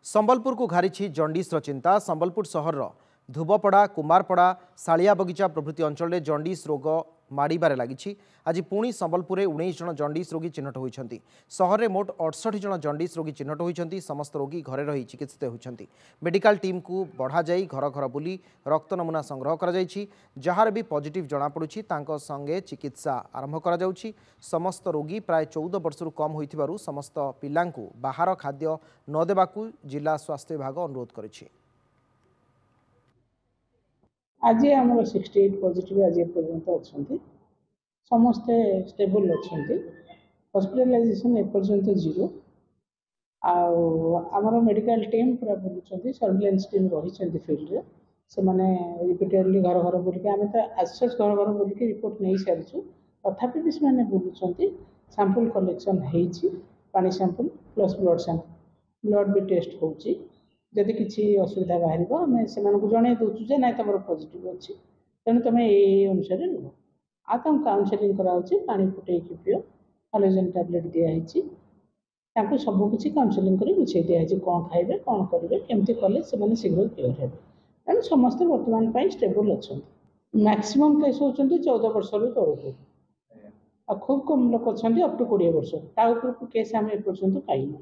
संबलपुर को घारी जंडीस चिंता। संबलपुर सहर धुबपड़ा, कुमारपड़ा, सालिया बगिचा प्रभृति अंचल में जंडीस रोग माड़े लगी। आज पुणी संबलपुर में 19 जन जंडीस रोगी चिन्हट होती। सहर में मोट 68 जन जंडीस रोगी चिन्हट होती। समस्त रोगी घरे रही चिकित्सित होती। मेडिकल टीम को बढ़ा जाई घर घर बुली रक्त नमूना संग्रह कर जार भी पॉजिटिव जनापड़ी संगे चिकित्सा आरंभ कर समस्त रोगी प्राय 14 वर्ष कम हो समस्त पिला बाहर खाद्य न देवाकू जिला स्वास्थ्य विभाग अनुरोध करिछि। आज आम 68 पॉजिटिव आज पर्यंत अच्छा समस्ते स्टेबल अच्छा हॉस्पिटलाइजेशन एपर्यंत 0 आमर मेडिकल टीम पूरा बुलूँ सर्विलेंस टीम रही फील्ड से मैंने रिपीटेडली घर घर बुलिक आम तो आसस घर घर बुलिक रिपोर्ट नहीं सारी तथापि भी से बुलूँ सैंपल कलेक्शन पानी सैंपल प्लस ब्लड भी टेस्ट होची। जदि किसी असुविधा बाहर आम से जन दूचे ना तुम पॉजिटिव अच्छी तेणु तुम ये अनुसार रुह आ काउनसेलिंग कराऊँच पानी फुटे पिओ हाइड्रोजन टैबलेट दिखाई सबकि काउनसेलिंग कर बुझे दिखाई कौन खाइबे कौन करेंगे केमती कले से शीघ्र क्लियर हे तेणु समस्ते बर्तमान स्टेबल अच्छा। मैक्सिमम केस होती 14 वर्ष तौर खूब कम लोग अच्छा अप टू 20 वर्ष केस आम एपर्यंत पाइना।